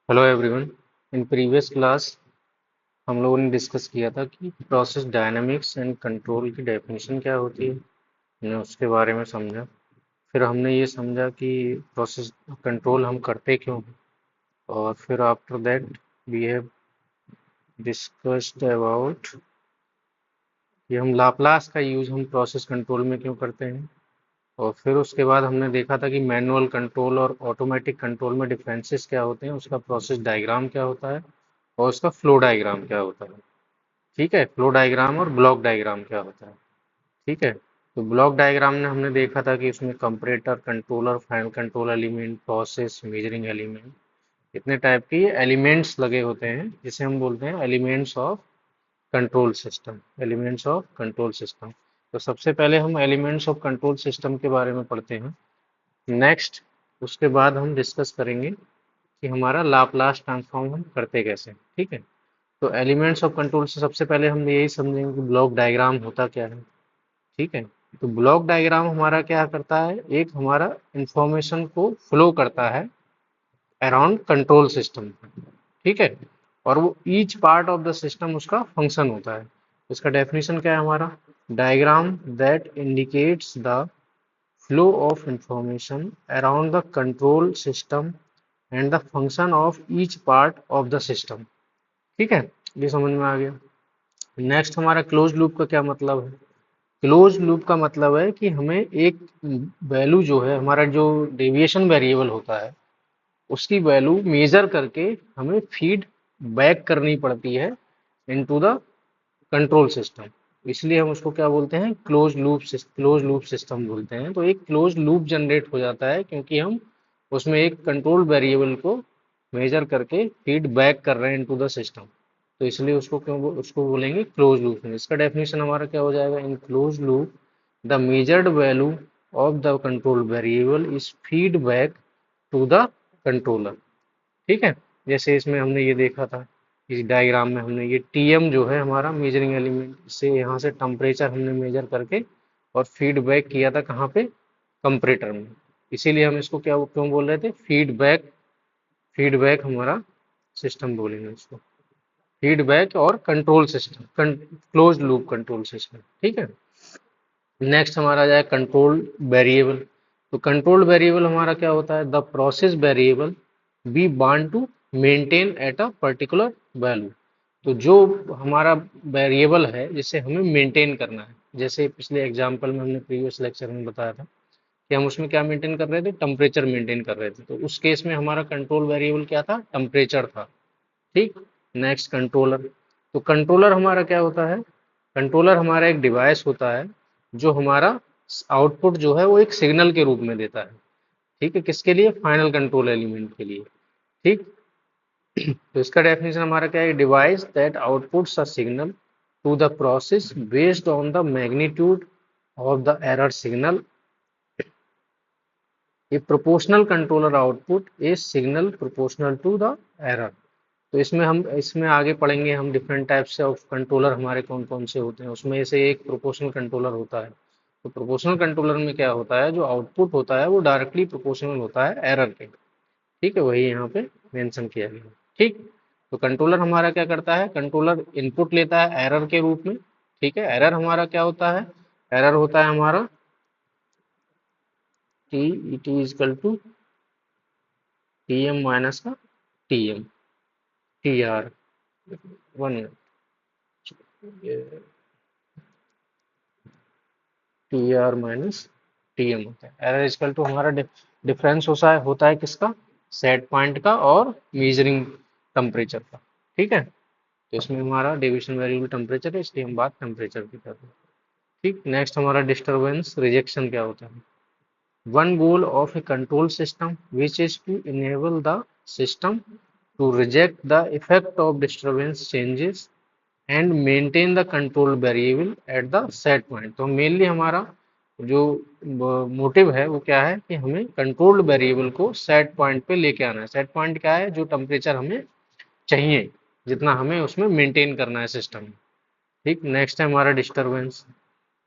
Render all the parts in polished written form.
Hello everyone. In previous class हम लोगों ने डिस्कस किया था कि प्रोसेस डायनामिक्स एंड कंट्रोल की डेफिनेशन क्या होती है। हमने उसके बारे में समझा। फिर हमने ये समझा कि प्रोसेस कंट्रोल हम करते क्यों हैं। और फिर after that we have discussed about कि हम लाप्लास का यूज हम प्रोसेस कंट्रोल में क्यों करते हैं। और फिर उसके बाद हमने देखा था कि मैनुअल कंट्रोल और ऑटोमेटिक कंट्रोल में डिफरेंसेस क्या होते हैं, उसका प्रोसेस डायग्राम क्या होता है और उसका फ्लो डायग्राम क्या होता है। ठीक है, फ्लो डायग्राम और ब्लॉक डायग्राम क्या होता है। ठीक है, तो ब्लॉक डायग्राम में हमने देखा था कि उसमें comparator, controller, final control element, process, measuring element, इतने टाइप के एलिमेंट्स लगे होते हैं जिसे हम बोलते हैं elements of control system. Elements of control system. तो सबसे पहले हम एलिमेंट्स ऑफ कंट्रोल सिस्टम के बारे में पढ़ते हैं। नेक्स्ट उसके बाद हम डिस्कस करेंगे कि हमारा लाप्लास ट्रांसफॉर्म हम करते कैसे। ठीक है, तो एलिमेंट्स ऑफ कंट्रोल से सबसे पहले हम यही समझेंगे कि ब्लॉक डायग्राम होता क्या है। ठीक है, तो ब्लॉक डायग्राम हमारा क्या करता है, एक हमारा इंफॉर्मेशन को फ्लो करता है अराउंड कंट्रोल सिस्टम। ठीक है, और वो each part of the system उसका फंक्शन होता है। इसका डेफिनेशन क्या है हमारा, diagram that indicates the flow of information around the control system and the function of each part of the system. ठीक है, ये समझ में आ गया। नेक्स्ट हमारा क्लोज लूप का क्या मतलब है। क्लोज लूप का मतलब है कि हमें एक वैल्यू जो है, हमारा जो डेविएशन वेरिएबल होता है, उसकी वैल्यू मेजर करके हमें फीड बैक करनी पड़ती है इनटू द कंट्रोल सिस्टम। इसलिए हम उसको क्या बोलते हैं, क्लोज लूप सिस्टम बोलते हैं। तो एक क्लोज लूप जनरेट हो जाता है क्योंकि हम उसमें एक कंट्रोल वेरिएबल को मेजर करके फीड बैक कर रहे हैं इनटू द सिस्टम। तो इसलिए उसको बोलेंगे क्लोज लूप। इसका डेफिनेशन हमारा क्या हो जाएगा, in close loop the measured value of the control variable is feed back to the controller. ठीक है, जैसे इसमें हमने ये देखा था, इस डायग्राम में हमने ये टीएम जो है हमारा मेजरिंग एलिमेंट, इससे यहाँ से टेम्परेचर हमने मेजर करके और फीडबैक किया था कहाँ पे, कंपरेटर में। इसीलिए हम इसको क्या क्यों बोल रहे थे, फीडबैक। फीडबैक हमारा सिस्टम बोलेंगे इसको, फीडबैक और control system, close loop control system. ठीक है, नेक्स्ट हमारा जाए कंट्रोल वेरिएबल। तो कंट्रोल वेरिएबल हमारा क्या होता है, the process variable we want to maintain at a particular value. तो जो हमारा वेरिएबल है जिसे हमें मेंटेन करना है, जैसे पिछले एग्जांपल में हमने प्रीवियस लेक्चर में बताया था कि हम उसमें क्या मेंटेन कर रहे थे, टेम्परेचर मेंटेन कर रहे थे। तो उस केस में हमारा कंट्रोल वेरिएबल क्या था, टेम्परेचर था। ठीक, नेक्स्ट कंट्रोलर। तो कंट्रोलर हमारा क्या होता है, कंट्रोलर हमारा एक डिवाइस होता है जो हमारा आउटपुट जो है वो एक सिग्नल के रूप में देता है। ठीक है, किसके लिए, फाइनल कंट्रोल एलिमेंट के लिए। ठीक, तो इसका डेफिनेशन हमारा क्या है, device that outputs a signal to the process based on the magnitude of the error signal. A proportional controller output a signal proportional to the error. तो इसमें आगे पढ़ेंगे हम डिफरेंट टाइप्स ऑफ कंट्रोलर हमारे कौन कौन से होते हैं। उसमें से एक प्रोपोर्शनल कंट्रोलर होता है। तो प्रोपोर्शनल कंट्रोलर में क्या होता है, जो आउटपुट होता है वो डायरेक्टली प्रोपोर्शनल होता है एरर के। ठीक है, वही यहाँ पे मेंशन किया गया है। ठीक, तो कंट्रोलर हमारा क्या करता है, कंट्रोलर इनपुट लेता है एरर के रूप में। ठीक है, एरर हमारा क्या होता है, एरर होता है हमारा T, T is equal to T M minus का T M, T R, 1 T R minus T M होता है। एरर इजकल टू हमारा डिफरेंस होता है किसका, सेट पॉइंट का और मेजरिंग टेम्परेचर का। ठीक है, तो इसमें हमारा डेविएशन वेरिएबल टेम्परेचर है, इसलिए हम बात टेम्परेचर की कर रहे हैं। ठीक, नेक्स्ट हमारा डिस्टरबेंस रिजेक्शन क्या होता है। One goal of a control system which is to enable the system to reject the effect of disturbance changes and maintain the control variable at the set point. तो mainly हमारा जो motive है वो क्या है कि हमें कंट्रोल वेरिएबल को सेट पॉइंट पे लेके आना है। सेट पॉइंट क्या है, जो टेम्परेचर हमें चाहिए, जितना हमें उसमें मेंटेन करना है सिस्टम में। ठीक, नेक्स्ट है हमारा डिस्टरबेंस।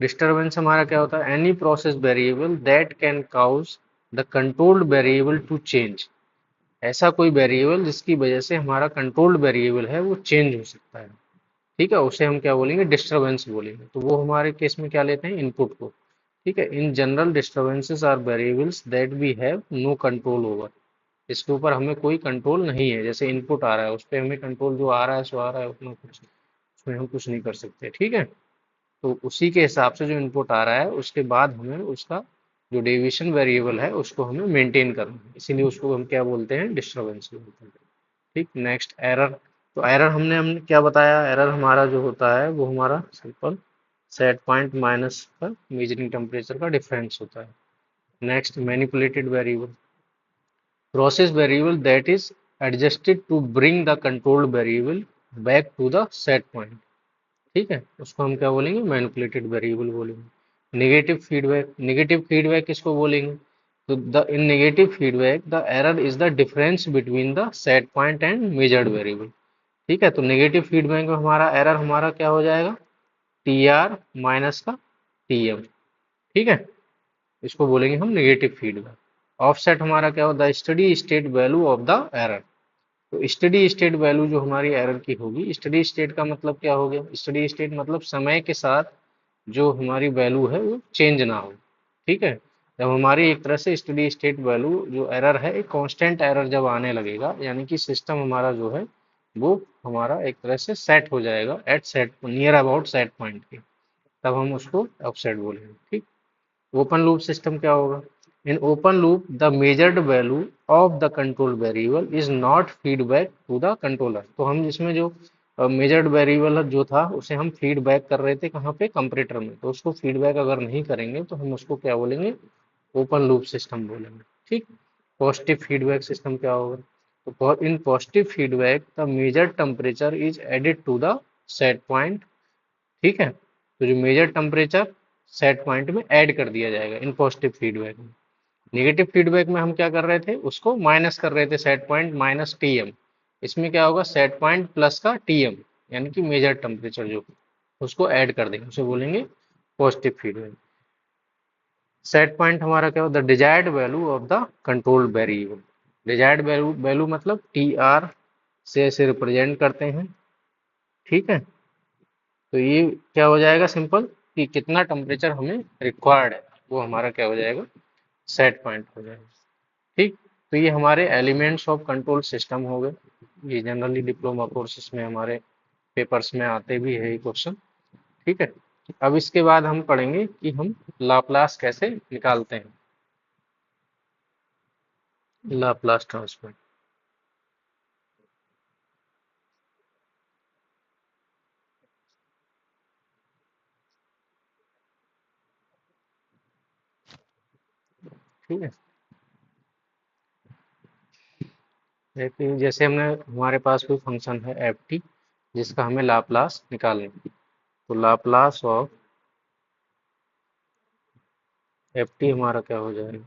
डिस्टरबेंस हमारा क्या होता है, any process variable that can cause the controlled variable to change. ऐसा कोई वेरिएबल जिसकी वजह से हमारा कंट्रोल्ड वेरिएबल है वो चेंज हो सकता है। ठीक है, उसे हम क्या बोलेंगे, डिस्टरबेंस बोलेंगे। तो वो हमारे केस में क्या लेते हैं, इनपुट को। ठीक है, in general disturbances are variables that we have no control over. इसके ऊपर हमें कोई कंट्रोल नहीं है। जैसे इनपुट आ रहा है, उस पर हमें कंट्रोल, जो आ रहा है सो आ रहा है, उतना कुछ उसमें हम कुछ नहीं कर सकते। ठीक है, तो उसी के हिसाब से जो इनपुट आ रहा है उसके बाद हमें उसका जो डेविएशन वेरिएबल है उसको हमें मेंटेन करना है, इसीलिए उसको हम क्या बोलते हैं, डिस्टरबेंस बोलते हैं। ठीक, नेक्स्ट एरर। तो एरर हमने क्या बताया, एरर हमारा जो होता है वो हमारा सिंपल सेट पॉइंट माइनस का मेजरिंग टेम्परेचर का डिफरेंस होता है। Next, manipulated variable, process variable that is adjusted to bring the controlled variable back to the set point. ठीक है, उसको हम क्या बोलेंगे, मैनिपुलेटेड वेरिएबल बोलेंगे। नेगेटिव फीडबैक किसको बोलेंगे, तो the in negative feedback the error is the difference between the set point and measured variable. ठीक है, तो नेगेटिव फीडबैक में हमारा एरर हमारा क्या हो जाएगा, टी आर माइनस का टी एम। ठीक है, इसको बोलेंगे हम नेगेटिव फीडबैक। ऑफसेट हमारा क्या होता है, steady state value of the error. तो स्टडी स्टेट वैल्यू जो हमारी एरर की होगी, स्टडी स्टेट का मतलब क्या हो गया, स्टडी स्टेट मतलब समय के साथ जो हमारी वैल्यू है वो चेंज ना हो। ठीक है, जब हमारी एक तरह से स्टडी स्टेट वैल्यू जो एरर है, एक कांस्टेंट एरर जब आने लगेगा, यानी कि सिस्टम हमारा जो है वो हमारा एक तरह से सेट हो जाएगा at set near about set point के, तब हम उसको ऑफसेट बोलेंगे। ठीक, ओपन लूप सिस्टम क्या होगा, in open loop the measured value of the control variable is not feedback to the controller. तो हम जिसमें जो मेजर्ड वेरिएबल जो था उसे हम फीडबैक कर रहे थे कहाँ पे, कंपैरेटर में, तो उसको फीडबैक अगर नहीं करेंगे तो हम उसको क्या बोलेंगे, ओपन लूप सिस्टम बोलेंगे। ठीक, पॉजिटिव फीडबैक सिस्टम क्या होगा, तो in positive feedback the measured temperature is added to the set point. ठीक है, तो जो मेजर टेम्परेचर सेट पॉइंट में ऐड कर दिया जाएगा इन पॉजिटिव फीडबैक में। नेगेटिव फीडबैक में हम क्या कर रहे थे, उसको माइनस कर रहे थे, set point minus T M. इसमें क्या होगा, सेट पॉइंट प्लस का टी एम, यानी कि मेजर टेम्परेचर जो, उसको ऐड कर देंगे, उसे बोलेंगे पॉजिटिव फीडबैक। सेट पॉइंट हमारा क्या होता है, the desired value of the control variable. Desired value value मतलब टी आर से ऐसे रिप्रेजेंट करते हैं। ठीक है, तो ये क्या हो जाएगा, सिंपल कि कितना टेम्परेचर हमें रिक्वायर्ड है वो हमारा क्या हो जाएगा, सेट पॉइंट हो जाएगा। ठीक, तो ये हमारे एलिमेंट्स ऑफ कंट्रोल सिस्टम हो गए। ये जनरली डिप्लोमा कोर्सेज में हमारे पेपर्स में आते भी है ये क्वेश्चन। ठीक है, अब इसके बाद हम पढ़ेंगे कि हम लाप्लास कैसे निकालते हैं, लाप्लास ट्रांसफॉर्म। ठीक है, जैसे हमने, हमारे पास कोई फंक्शन है एफ टी जिसका हमें लाप्लास निकालना है, तो लाप्लास ऑफ एफ टी हमारा क्या हो जाएगा,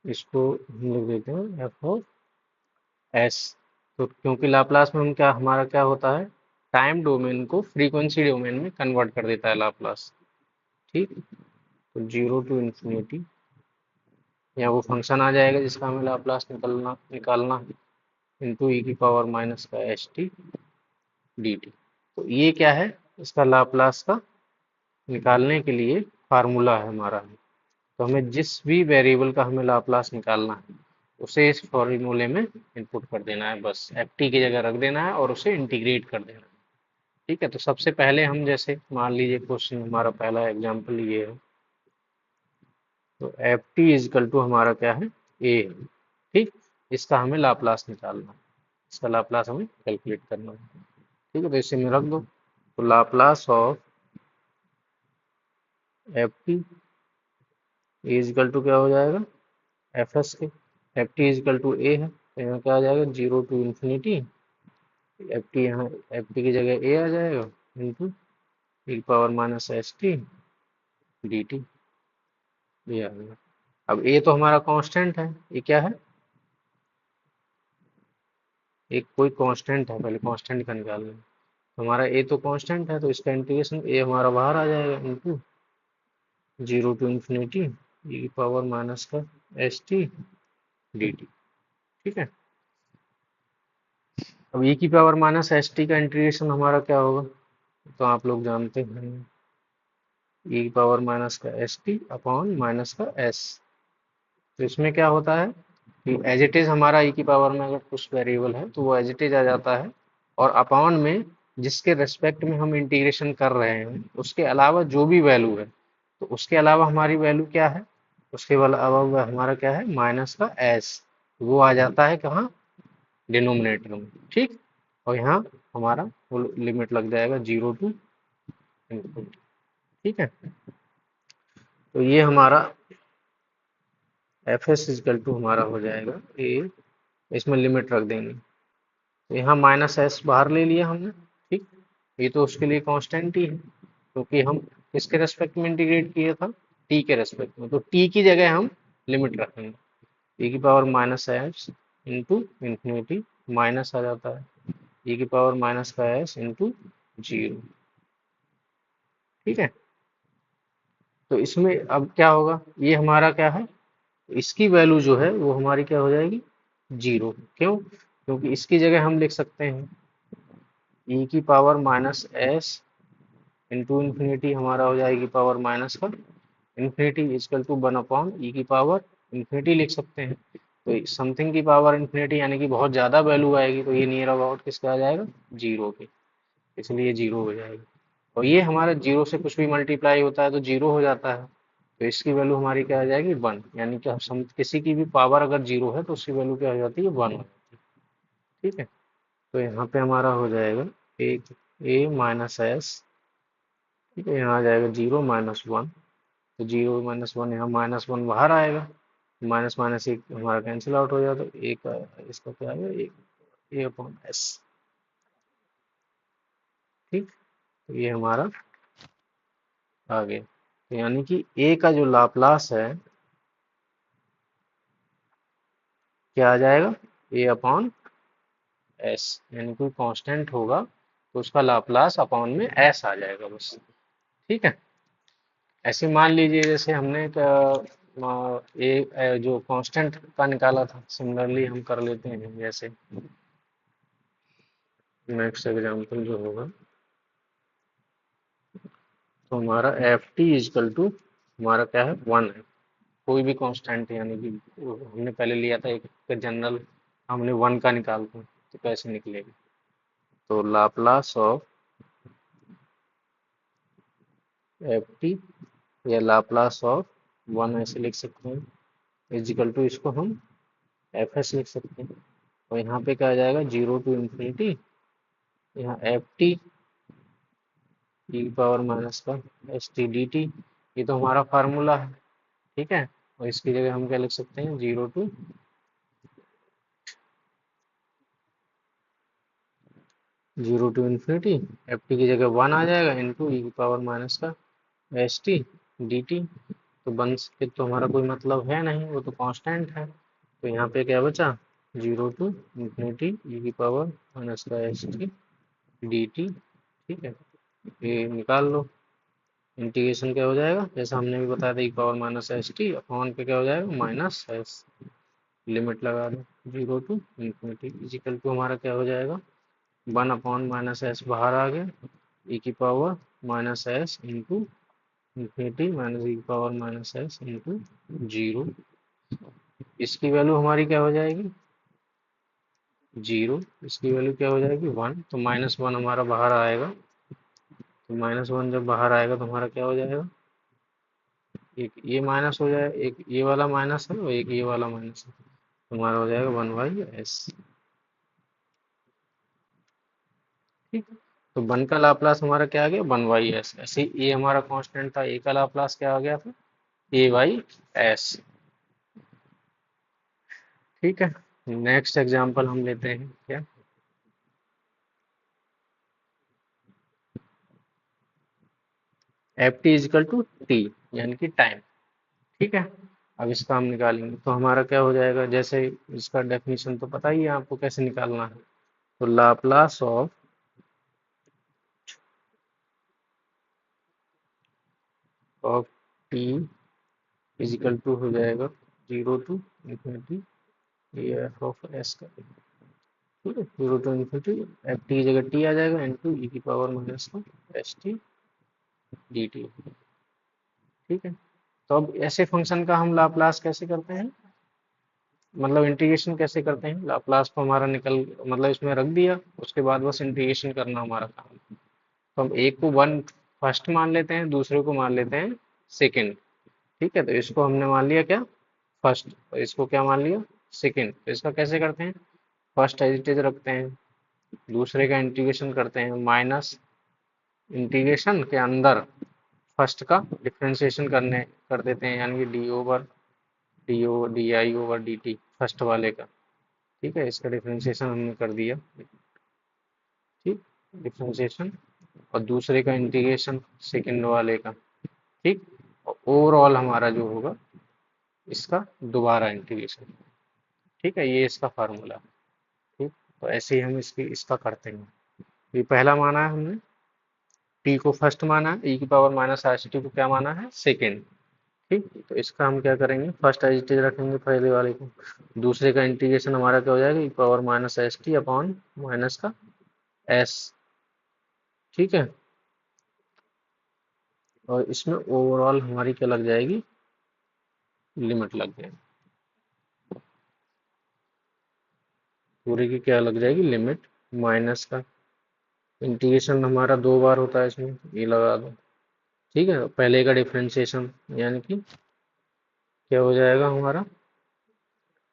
इसको हम लिख देते हैं एफ ऑफ एस। तो क्योंकि लाप्लास में हम क्या, हमारा क्या होता है, टाइम डोमेन को फ्रीक्वेंसी डोमेन में कन्वर्ट कर देता है लाप्लास। ठीक, तो जीरो टू इन्फिनिटी, या वो फंक्शन आ जाएगा जिसका हमें लाप्लास निकालना है, इंटू ई की पावर माइनस का एस टी डी टी। तो ये क्या है, इसका लाप्लास का निकालने के लिए फार्मूला है हमारा। तो हमें जिस भी वेरिएबल का हमें लाप्लास निकालना है उसे इस फॉर्मूले में इनपुट कर देना है, बस एफ टी की जगह रख देना है और उसे इंटीग्रेट कर देना है। ठीक है, तो सबसे पहले हम, जैसे मान लीजिए क्वेश्चन हमारा पहला एग्जाम्पल ये है, तो एफ टी इजकल टू हमारा क्या है, ए है। ठीक, इसका हमें लाप्लास निकालना है, इसका लाप्लास हमें कैलकुलेट करना है। ठीक है, तो इसे में रख दो, तो Laplace of F T is equal to क्या हो जाएगा, एफ एस के। F T is equal to A है, तो यहाँ क्या आ जाएगा, zero to infinity, F T यहाँ, एफ टी की जगह ए आ जाएगा, into E power minus S T D T, ये आ गया। अब ए तो हमारा कांस्टेंट है, ये क्या है, एक कोई कांस्टेंट है, पहले कांस्टेंट का निकालना है। तो हमारा ए तो कांस्टेंट है, तो इसका इंटीग्रेशन ए हमारा बाहर आ जाएगा, इंटू जीरो टू इन्फिनिटी ई की पावर माइनस का एस टी डी टी। ठीक है, अब ई की पावर माइनस एस टी का इंटीग्रेशन हमारा क्या होगा, तो आप लोग जानते हैं ई की पावर माइनस का एस टी अपॉन माइनस का एस। तो इसमें क्या होता है कि एज इट इज हमारा ई की पावर में अगर कुछ वेरिएबल है तो वो एज इट इज आ जाता है, और अपॉन में जिसके रेस्पेक्ट में हम इंटीग्रेशन कर रहे हैं उसके अलावा जो भी वैल्यू है, तो उसके अलावा हमारी वैल्यू क्या है, उसके अलावा हमारा क्या है माइनस का एस, वो आ जाता है कहाँ, डिनोमिनेटर में। ठीक, और यहाँ हमारा वो लिमिट लग जाएगा 0 टू इनफिनिटी। ठीक है, तो ये हमारा एफ एस इजकल टू हमारा हो जाएगा ए, इसमें लिमिट रख देंगे, तो यहाँ माइनस एस बाहर ले लिया हमने। ठीक, ये तो उसके लिए कांस्टेंट ही है क्योंकि हम किसके रेस्पेक्ट में इंटीग्रेट किया था, टी के रेस्पेक्ट में, तो टी की जगह हम लिमिट रखेंगे e की power minus S into infinity, minus आ जाता है e की पावर माइनस का एस इंटू जीरो। ठीक है, तो इसमें अब क्या होगा, ये हमारा क्या है, इसकी वैल्यू जो है वो हमारी क्या हो जाएगी, जीरो। क्यों, क्योंकि इसकी जगह हम लिख सकते हैं e की power minus S into infinity, हमारा हो जाएगी पावर माइनस का इन्फिनिटी इजकल टू 1 अपॉन ई की पावर इन्फिनिटी लिख सकते हैं। तो समथिंग की पावर इन्फिनिटी यानी कि बहुत ज़्यादा वैल्यू आएगी, तो ये नियर अबाउट किसका आ जाएगा, जीरो के, इसलिए जीरो हो जाएगी। और ये हमारा जीरो से कुछ भी मल्टीप्लाई होता है तो जीरो हो जाता है, तो इसकी वैल्यू हमारी क्या आ जाएगी, वन, यानी कि हम किसी की भी पावर अगर जीरो है तो उसकी वैल्यू क्या हो जाती है, वन हो जाती है। ठीक है, तो यहाँ पे हमारा हो जाएगा एक ए माइनस एस। ठीक है, यहाँ आ जाएगा जीरो माइनस वन, तो जीरो माइनस वन, यहाँ माइनस वन बाहर आएगा, माइनस माइनस एक हमारा कैंसिल आउट हो जाता है, एक इसका क्या आएगा, एक ए अपॉन एस। ठीक, तो ये हमारा आ गया, तो यानी कि ए का जो लाप्लास है क्या आ जाएगा, ए अपॉन एस, यानी कोई कांस्टेंट होगा तो उसका लाप्लास अपॉन में एस आ जाएगा बस। ठीक है, ऐसे मान लीजिए जैसे हमने जो कांस्टेंट का निकाला था, सिमिलरली हम कर लेते हैं जैसे नेक्स्ट एग्जांपल जो होगा, तो हमारा एफ टी इजकल टू हमारा क्या है, वन है, कोई भी कांस्टेंट है, यानी कि हमने पहले लिया था एक जनरल, हमने वन का निकालते हैं तो कैसे निकलेगा, तो लाप्लास ऑफ एफ टी या लाप्लास ऑफ वन ऐसे लिख सकते हैं, इजिकल टू इसको हम एफ एस लिख सकते हैं, और यहाँ पे क्या आ जाएगा, जीरो टू इन्फिनिटी, यहाँ F T E power minus का एस टी डी टी, ये तो हमारा फार्मूला है। ठीक है, और इसकी जगह हम क्या लिख सकते हैं, zero to infinity, F T की जगह वन आ जाएगा इंटू ई की पावर माइनस का एस टी डी टी, तो वन के तो हमारा कोई मतलब है नहीं, वो तो कांस्टेंट है, तो यहाँ पे क्या बचा, जीरो टू इन्फिनिटी ई की पावर माइनस का एस टी डी टी। ठीक है, ये निकाल लो, इंटीग्रेशन क्या हो जाएगा, जैसा हमने भी बताया था, E power minus S T upon पे क्या हो जाएगा, माइनस एस, लिमिट लगा दो zero to infinity, is equal to हमारा क्या हो जाएगा, वन अपॉन माइनस एस बाहर आ गया, ई की power minus S into infinity minus E की power minus S into zero, इसकी वैल्यू हमारी क्या हो जाएगी, जीरो, इसकी वैल्यू क्या हो जाएगी, वन, तो माइनस वन हमारा बाहर आएगा, तो माइनस वन जब बाहर आएगा तो हमारा क्या हो जाएगा, एक ये माइनस हो जाए, एक ये वाला माइनस है और एक ये वाला माइनस है, तो हमारा हो जाएगा वन बाई एस। ठीक, तो वन का लाप्लास हमारा क्या आ गया, वन बाई एस, ऐसे ये हमारा कांस्टेंट था, ए का लाप्लास क्या आ गया था, ए बाई एस। ठीक है, नेक्स्ट एग्जांपल हम लेते हैं क्या, F T equal to T, यानी कि टाइम। ठीक है, अब इसका हम निकालेंगे तो हमारा क्या हो जाएगा, जैसे इसका डेफिनेशन तो पता ही है आपको कैसे निकालना है, तो Laplace of T equal to हो जाएगा 0 to ∞ ये एफ ऑफ एस का, ठीक है, 0 to ∞, एफ टी की जगह टी आ जाएगा इनटू ई की पावर माइनस का एस टी डी टी। ठीक है, तो अब ऐसे फंक्शन का हम लाप्लास कैसे करते हैं, मतलब इंटीग्रेशन कैसे करते हैं, लाप्लास को हमारा निकल, मतलब इसमें रख दिया, उसके बाद बस इंटीग्रेशन करना हमारा काम है। तो हम एक को वन फर्स्ट मान लेते हैं, दूसरे को मान लेते हैं सेकंड। ठीक है, तो इसको हमने मान लिया क्या, फर्स्ट, और इसको क्या मान लिया, सेकंड। तो इसका कैसे करते हैं, फर्स्ट एज इट इज रखते हैं, दूसरे का इंटीग्रेशन करते हैं, माइनस इंटीग्रेशन के अंदर फर्स्ट का डिफरेंशिएशन कर देते हैं, यानी कि D I over D T first वाले का। ठीक है, इसका डिफरेंशिएशन हमने कर दिया, ठीक, डिफरेंशिएशन, और दूसरे का इंटीग्रेशन सेकंड वाले का। ठीक, और ओवरऑल हमारा जो होगा इसका दोबारा इंटीग्रेशन। ठीक है, ये इसका फार्मूला। ठीक, तो ऐसे ही हम इसका करते हैं। ये पहला माना है हमने, टी को फर्स्ट माना है, ई की पावर माइनस आर टी को क्या माना है, सेकेंड। ठीक, तो इसका हम क्या करेंगे, फर्स्ट एज इट इज रखेंगे पहले वाले को, दूसरे का इंटीग्रेशन हमारा क्या हो जाएगा, E power minus S T upon minus का एस। ठीक है, और इसमें ओवरऑल हमारी क्या लग जाएगी, लिमिट लग जाएगी, पूरी की क्या लग जाएगी, लिमिट। माइनस का इंटीग्रेशन हमारा दो बार होता है इसमें, ये लगा दो। ठीक है, पहले का डिफरेंशिएशन यानी कि क्या हो जाएगा हमारा,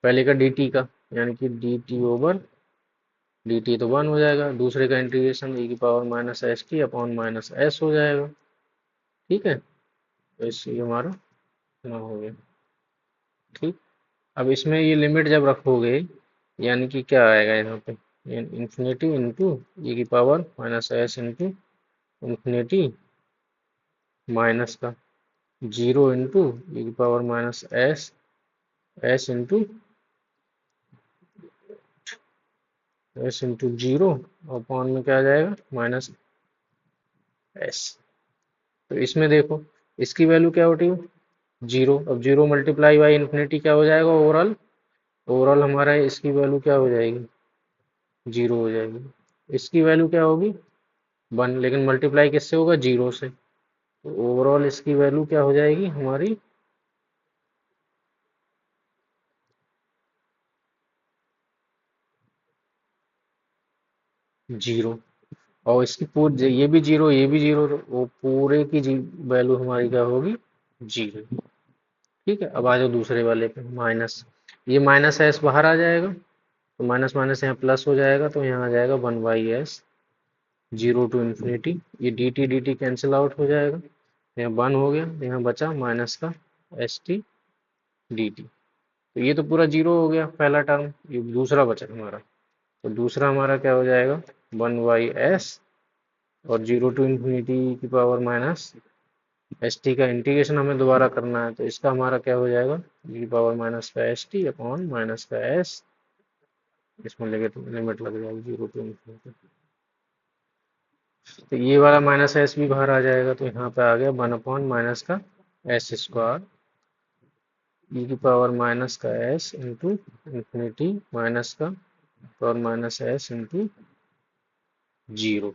पहले का dt का, यानी कि dt ओवर dt तो 1 हो जाएगा, दूसरे का इंटीग्रेशन e की power minus S T upon minus S हो जाएगा। ठीक है, तो इससे हमारा इतना हो गया। ठीक, अब इसमें ये लिमिट जब रखोगे, यानी कि क्या आएगा यहाँ पे, इंफिनिटी इंटू ई की power minus S into infinity minus का जीरो इंटू ई की power minus S S into S into zero, और अपॉन में क्या आ जाएगा, माइनस एस। तो इसमें देखो, इसकी वैल्यू क्या होती है, जीरो। अब जीरो मल्टीप्लाई बाई इन्फिनिटी क्या हो जाएगा, ओवरऑल, ओवरऑल हमारा इसकी वैल्यू क्या हो जाएगी, जीरो हो जाएगी। इसकी वैल्यू क्या होगी, वन, लेकिन मल्टीप्लाई किससे होगा, जीरो से। तो ओवरऑल इसकी वैल्यू क्या हो जाएगी हमारी, जीरो। और इसकी पूरी, ये भी जीरो, ये भी जीरो, तो वो पूरे की वैल्यू हमारी क्या होगी, जीरो। ठीक है, अब आ जाओ दूसरे वाले पे, माइनस, ये माइनस एस बाहर आ जाएगा, तो माइनस माइनस यहाँ प्लस हो जाएगा, तो यहाँ आ जाएगा 1/s, जीरो टू इन्फिनिटी, ये डी टी कैंसिल आउट हो जाएगा, यहाँ 1 हो गया, यहाँ बचा माइनस का एस टी डी टी। तो ये तो पूरा जीरो हो गया पहला टर्म, ये दूसरा बचा हमारा, तो दूसरा हमारा क्या हो जाएगा, 1/s, और जीरो टू इन्फिनिटी की पावर माइनस एस टी का इंटीग्रेशन हमें दोबारा करना है, तो इसका हमारा क्या हो जाएगा, e की पावर माइनस का एस टी अपॉन माइनस का एस, इसमें लिमिट लग जाएगी जीरो टू इन्फिनिटी। तो ये वाला माइनस एस भी बाहर आ जाएगा, तो यहाँ पे आ गया 1 अपॉन माइनस का एस स्क्वायर, ई की पावर माइनस का एस इंटू इन्फिनिटी माइनस का power minus S into zero.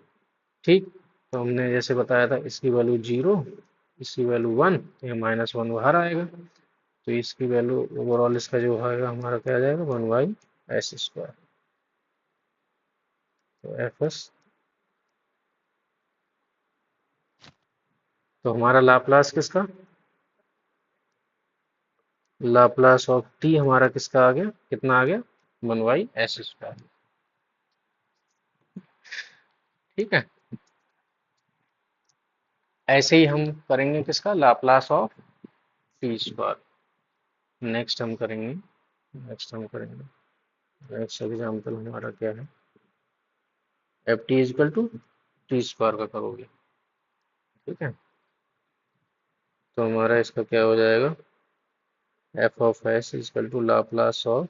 ठीक, तो हमने जैसे बताया था, इसकी वैल्यू जीरो, इसकी वैल्यू वन, तो ये माइनस वन बाहर आएगा, तो इसकी वैल्यू ओवरऑल इसका जो आएगा हमारा क्या आ जाएगा, 1/s²। तो एफ एस, तो हमारा लाप्लास किसका, लाप्लास ऑफ टी हमारा किसका आ गया, कितना आ गया, 1/s²। ठीक है, ऐसे ही हम करेंगे किसका, लाप्लास ऑफ टी²। नेक्स्ट हम करेंगे, नेक्स्ट हम करेंगे, नेक्स्ट एग्जाम्पल हमारा क्या है, एफ टी इजकल टू टी² का करोगे। ठीक है, तो हमारा इसका क्या हो जाएगा, F of S equal to Laplace of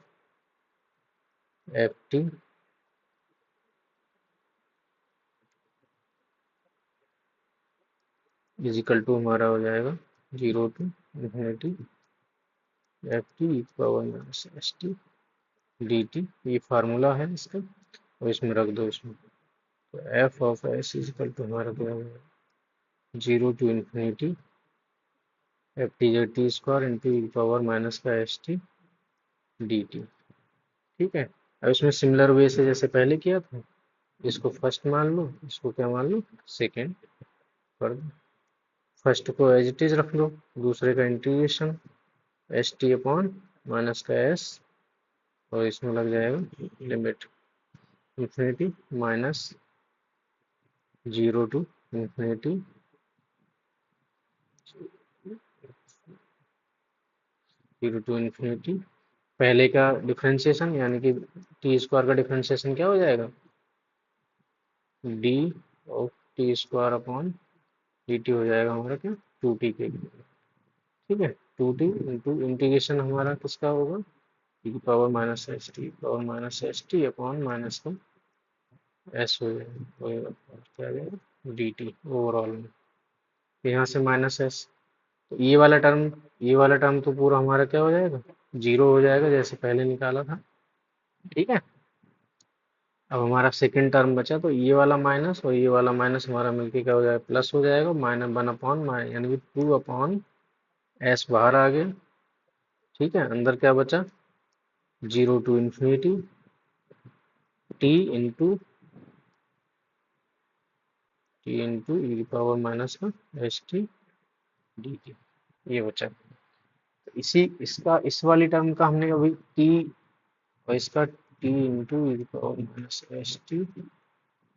F T equal to हमारा हो जाएगा zero to infinity F T E power minus S T D T, ये फार्मूला है इसका, और इसमें रख दो इसमें। तो F of S is equal to हमारा क्या होगा, 0 to ∞ F T Z T square into E power minus का एस टी डी टी। ठीक है, अब इसमें सिमिलर वे से जैसे पहले किया था, इसको फर्स्ट मान लो, इसको क्या मान लो, सेकेंड कर दो। फर्स्ट को एज इट इज रख लो, दूसरे का integration S T upon minus का एस, और इसमें लग जाएगा limit infinity minus 0 to ∞, 0 to ∞। पहले का डिफरेंशिएशन यानी कि टी स्क्वायर का डिफरेंशिएशन क्या हो जाएगा, D of T square upon D T हो जाएगा हमारा क्या, 2t के लिए। ठीक है, 2t इंटू इंटीग्रेशन हमारा किसका होगा, e power minus S T upon minus का एस हो जाएगा, और क्या आ जाएगा डी टी ओवरऑल में। यहाँ से माइनस एस, तो ये वाला टर्म तो पूरा हमारा क्या हो जाएगा, जीरो हो जाएगा जैसे पहले निकाला था। ठीक है, अब हमारा सेकंड टर्म बचा, तो ये वाला माइनस और ये वाला माइनस हमारा मिलके क्या हो जाएगा, प्लस हो जाएगा, माइनस 1 अपॉन यानी कि 2 अपॉन एस बाहर आ गया। ठीक है, अंदर क्या बचा, 0 to ∞ T into E power minus का एस टी डी टी, ये बचा। तो इसका इस वाली टर्म का हमने अभी टी, और इसका T into E power minus S T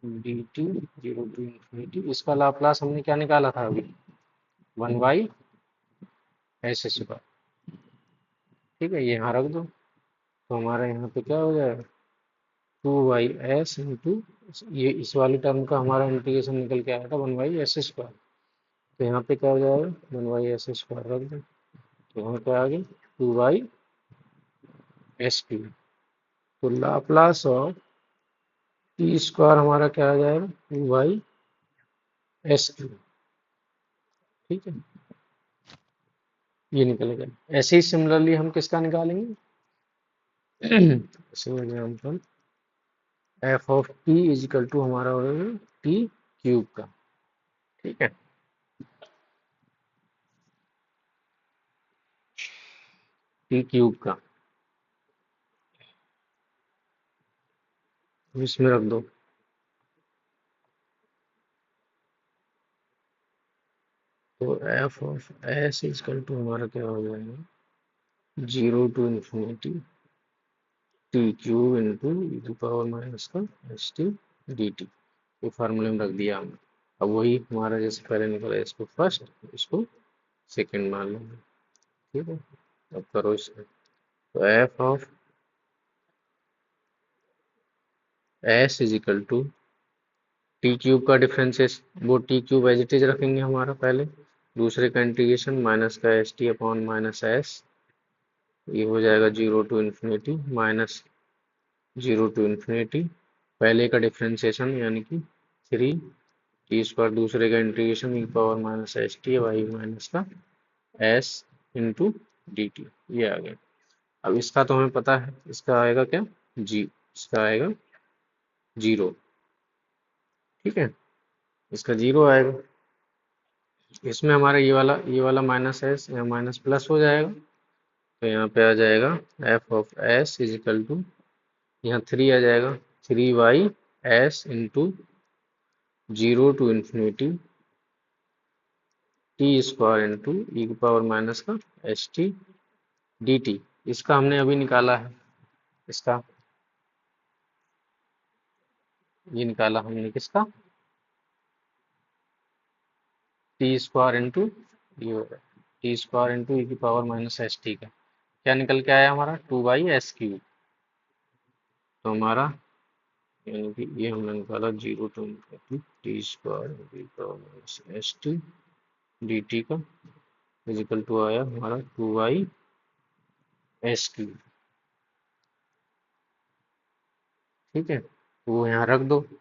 D T 0 to ∞, इसका लाप्लास हमने क्या निकाला था अभी, 1/s²। ठीक है, ये यहाँ रख दो, तो हमारा यहाँ पे क्या हो जाएगा, 2/s इंटू, ये इस वाली टर्म का हमारा इंटीग्रेशन निकल के आया था 1/s²। तो यहाँ पे क्या हो जाएगा, 1/s² रख दो, तो यहाँ पे आ गई 2/s²। तो लाप्लास ऑफ टी स्क्वायर हमारा क्या आ जाएगा, 2/s²। ठीक है, ये निकलेगा। ऐसे ही सिमिलरली हम किसका निकालेंगे, इसी example F of T is equal to हमारा होगा टी क्यूब का। ठीक है, टी क्यूब का, इसमें रख दो। तो F of S is equal to हमारा क्या हो जाएगा, 0 to ∞ T cube into E to power minus का एस टी डी टी, ये फार्मूले में रख दिया हमने। अब वही हमारा जैसे पहले निकला, इसको फर्स्ट, इसको सेकंड मान लेंगे। ठीक है, अब करो इसमें, तो F of S is equal to T cube का डिफरेंसेस, वो T cube as it is रखेंगे हमारा पहले, दूसरे का इंटीग्रेशन माइनस का S T upon minus S, ये हो जाएगा 0 to ∞ माइनस 0 to ∞, पहले का डिफरेंशिएशन यानी कि 3t² दूसरे का integration E power minus S T Y minus का एस इंटू डी टी, ये आ गया। अब इसका तो हमें पता है, इसका आएगा क्या, जी, इसका आएगा 0। ठीक है, इसका 0 आएगा, इसमें हमारा ये वाला माइनस एस या माइनस प्लस हो जाएगा, तो यहाँ पे आ जाएगा F of S is equal to, यहाँ 3 आ जाएगा, 3/s into 0 to ∞ t² into E की पावर माइनस का एस टी डी टी। इसका हमने अभी निकाला है, इसका ये निकाला हमने किसका, t² इंटू ये होगा t² इंटू ई की पावर माइनस एस टी का, क्या निकल के आया हमारा, 2/s³। तो हमारा यानी कि ये हमने निकाला 0 to ∞ t² डी टी का इजिकल टू आया हमारा 2/s³। ठीक है, तो वो यहाँ रख दो, तो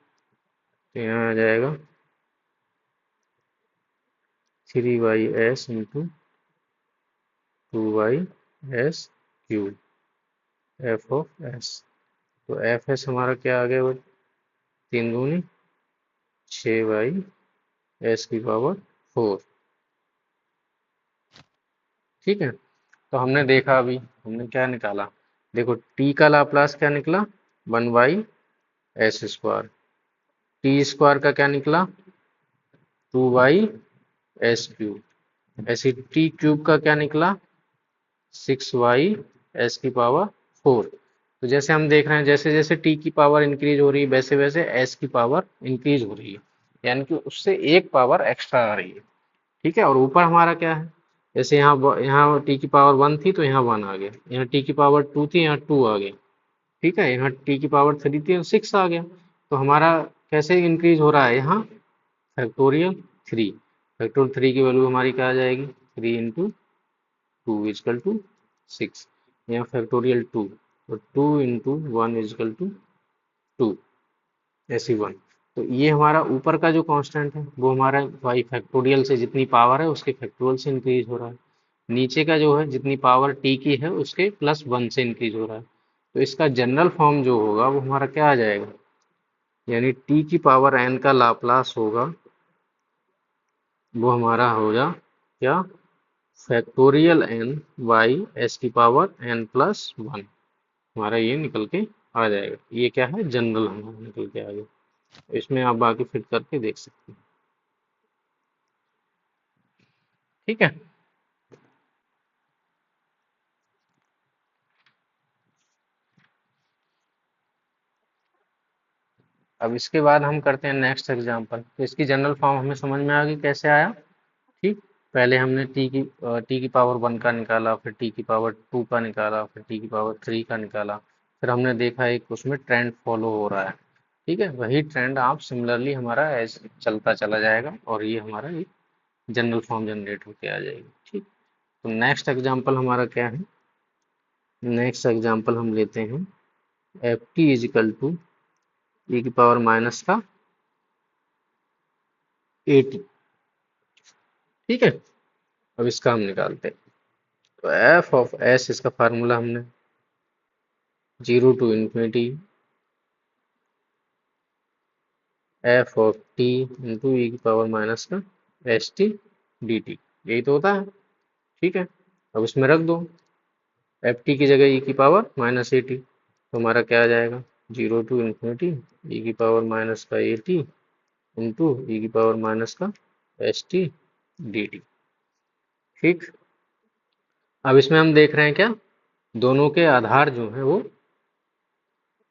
यहाँ आ जाएगा 3/s into 2/s²। S cube F of S. तो एफ एस हमारा क्या आ गया, 3 दूनी 6 बाई एस की पावर 4। ठीक है, तो हमने देखा, अभी हमने क्या निकाला, देखो टी का लाप्लास क्या निकला, 1/s²। टी स्क्वायर का क्या निकला, 2/s³। ऐसे टी क्यूब का क्या निकला, 6/s⁴। तो जैसे हम देख रहे हैं, जैसे जैसे टी की पावर इंक्रीज हो रही है वैसे वैसे एस की पावर इंक्रीज हो रही है, यानी कि उससे एक पावर एक्स्ट्रा आ रही है। ठीक है, और ऊपर हमारा क्या है, जैसे यहाँ टी की पावर 1 थी तो यहाँ 1 आ गया, यहाँ टी की पावर 2 थी यहाँ 2 आ गया। ठीक है, यहाँ टी की पावर 3 थी और 6 आ गया। तो हमारा कैसे इंक्रीज हो रहा है, यहाँ फैक्टोरियल 3। फैक्टोरियल 3 की वैल्यू हमारी क्या आ जाएगी, 3 × 2 = 6। यहाँ फैक्टोरियल 2, तो 2 × 1 = 2, ऐसी 1। तो ये हमारा ऊपर का जो कांस्टेंट है वो हमारा वाई फैक्टोरियल से जितनी पावर है उसके फैक्टोरियल से इंक्रीज हो रहा है। नीचे का जो है जितनी पावर टी की है उसके +1 से इंक्रीज हो रहा है। तो इसका जनरल फॉर्म जो होगा वो हमारा क्या आ जाएगा, यानी टी की पावर n का लाप्लास होगा, वो हमारा होगा क्या, फैक्टोरियल n बाई एस की पावर n+1। हमारा ये निकल के आ जाएगा, ये क्या है, जनरल हमारा निकल के आ गया। इसमें आप बाकी फिट करके देख सकते हैं। ठीक है, अब इसके बाद हम करते हैं नेक्स्ट एग्जांपल। तो इसकी जनरल फॉर्म हमें समझ में आ गई कैसे आया। ठीक, पहले हमने टी की पावर 1 का निकाला, फिर टी की पावर 2 का निकाला, फिर टी की पावर 3 का निकाला। फिर हमने देखा एक उसमें ट्रेंड फॉलो हो रहा है। ठीक है, वही ट्रेंड आप सिमिलरली हमारा ऐसे चलता चला जाएगा और ये हमारा एक जनरल फॉर्म जनरेट होके आ जाएगी। ठीक, तो नेक्स्ट एग्जांपल हमारा क्या है, नेक्स्ट एग्जांपल हम लेते हैं F T is equal to E की पावर माइनस का 80। ठीक है, अब इसका हम निकालते हैं। तो एफ ऑफ एस, इसका फार्मूला हमने 0 to ∞ F of T into E की पावर माइनस का एस टी डी टी, यही तो होता है। ठीक है, अब इसमें रख दो एफ टी की जगह ई की पावर -80। तो हमारा क्या आ जाएगा, 0 to ∞ ई की पावर माइनस का 80 इंटू ई की पावर माइनस का एस टी डी टी। ठीक, अब इसमें हम देख रहे हैं क्या, दोनों के आधार जो है वो,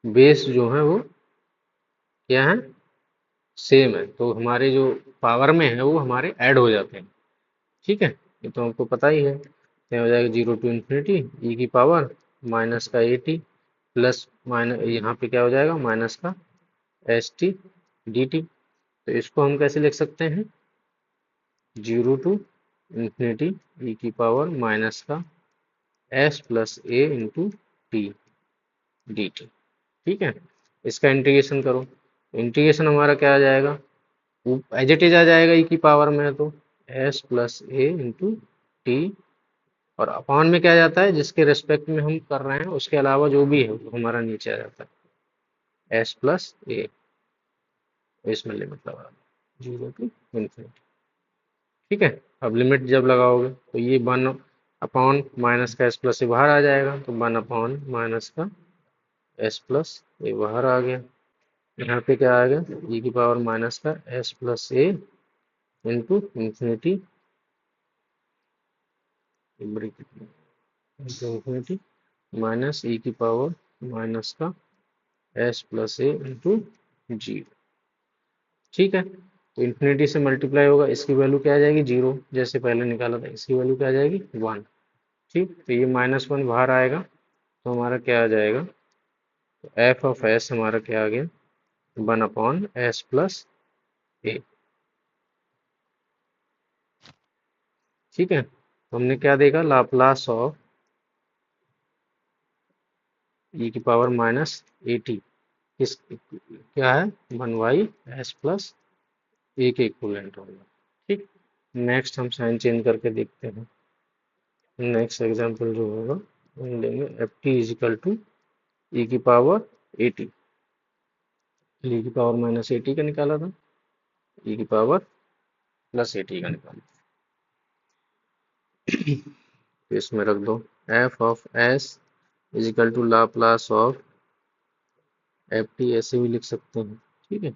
बेस जो है वो क्या है, सेम है। तो हमारे जो पावर में है वो हमारे ऐड हो जाते हैं। ठीक है, ये तो हमको पता ही है। तो हो जाएगा 0 to ∞ ई की पावर माइनस का 80 प्लस माइनस, यहाँ पे क्या हो जाएगा, माइनस का एस टी डी टी। तो इसको हम कैसे लिख सकते हैं, 0 to ∞ ई की पावर माइनस का एस प्लस ए इंटू टी डी टी। ठीक है, इसका इंटीग्रेशन करो, इंटीग्रेशन हमारा क्या आ जाएगा, एज इट इज आ जाएगा, ई की पावर में है तो एस प्लस ए इंटू टी, और अपॉन में क्या जाता है, जिसके रेस्पेक्ट में हम कर रहे हैं उसके अलावा जो भी है वो हमारा नीचे आ जाता है, एस प्लस ए। इसमें लिमिट लगा 0 to ∞। ठीक है, अब लिमिट जब लगाओगे तो ये 1 अपॉन माइनस का एस प्लस ए बाहर आ जाएगा, तो 1 अपॉन माइनस का एस प्लस ए बाहर आ गया। यहाँ पे क्या आ गया, ई की पावर माइनस का एस प्लस ए into infinity infinity minus E की पावर माइनस का एस प्लस ए इंटू 0। ठीक है, तो इंफिनिटी से मल्टीप्लाई होगा, इसकी वैल्यू क्या आ जाएगी, 0, जैसे पहले निकाला था, इसकी वैल्यू क्या आ जाएगी, 1। ठीक, तो ये -1 बाहर आएगा, तो हमारा क्या आ जाएगा, तो एफ ऑफ एस हमारा क्या आ गया, 1/s प्लस ए। ठीक है, तो हमने क्या देखा, लाप्लास ऑफ ई की पावर -80 किस क्या है, 1/s प्लस ए के इक्वलेंट होगा। ठीक, नेक्स्ट हम साइन चेंज करके देखते हैं। नेक्स्ट एग्जाम्पल जो होगा हम लेंगे F T is equal to E की पावर ए टी। ई की पावर माइनस ए टी का निकाला था, ई की पावर प्लस ए टी का निकाला। तो इसमें रख दो F of S is equal to Laplace of F T, ऐसे भी लिख सकते हैं, ठीक है,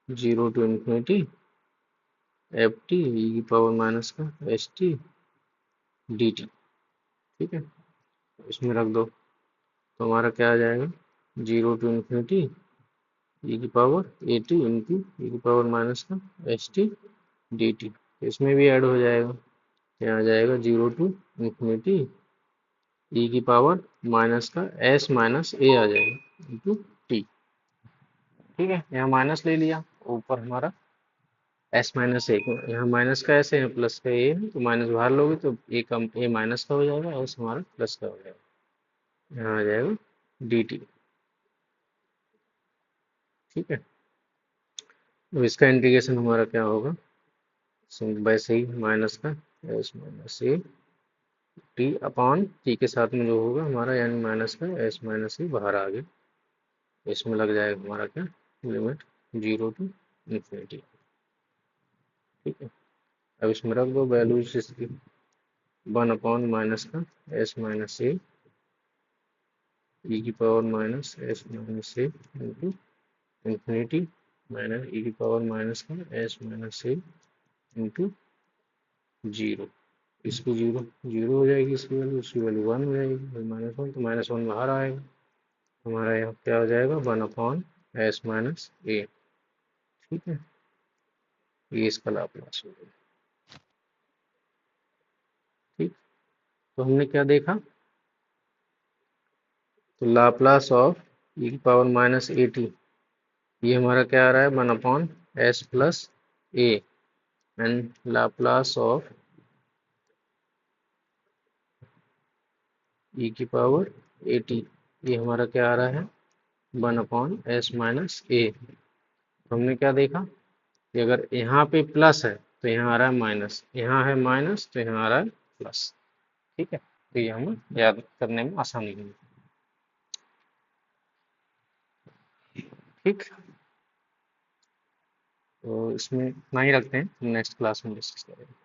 0 to infinity F T E की पावर माइनस का एस टी डी टी, ठीक है। इसमें रख दो तो हमारा क्या आ जाएगा, 0 टू इन्फिनिटी ई की power A T into E की पावर माइनस का एस टी डी टी। इसमें भी ऐड हो जाएगा, क्या आ जाएगा, 0 टू इन्फिनिटी ई की पावर माइनस का एस माइनस ए आ जाएगा इंटू टी, ठीक है। यहाँ माइनस ले लिया, ऊपर हमारा एस माइनस ए, यहाँ माइनस का एस है प्लस का ए है, तो माइनस बाहर लोगे तो ए कम, ए माइनस का हो जाएगा, एस हमारा प्लस का हो जाएगा, यहाँ आ जाएगा डी टी, ठीक है। तो इसका इंटीग्रेशन हमारा क्या होगा, वैसे ही माइनस का S minus A T upon T के साथ में जो होगा हमारा, यानी माइनस का एस माइनस ए बाहर आ गया, इसमें लग जाएगा हमारा क्या, लिमिट 0 टू इन्फिनिटी, ठीक है। अब इसमें रख दो वैल्यूज इसकी, 1 अपॉन माइनस का एस माइनस ए ई की पावर माइनस एस माइनस ए इंटू इन्फिनिटी माइनस ई की पावर माइनस का एस माइनस ए इंटू 0। इसकी 0 0 हो जाएगी, इसकी वैल्यू 1 हो जाएगी, माइनस 1 तो माइनस 1 बाहर आएगा, हमारा यहाँ क्या हो जाएगा, 1 अपॉन एस माइनस ए, ठीक है। ये इसका लाप्लास हो गया, ठीक। तो हमने क्या देखा, तो लाप्लास ऑफ ई की पावर माइनस ए टी, ये हमारा क्या आ रहा है, 1 upon S plus A, and Laplace of E की पावर ए टी, ये हमारा क्या आ रहा है, 1 अपॉन एस माइनस ए। हमने क्या देखा कि अगर यहाँ पे प्लस है तो यहाँ आ रहा है माइनस, यहाँ है माइनस तो यहाँ आ रहा है प्लस, ठीक है। तो ये हमें याद करने में आसानी होगी, ठीक। तो इसमें इतना ही रखते हैं, नेक्स्ट क्लास में डिस्कस करेंगे।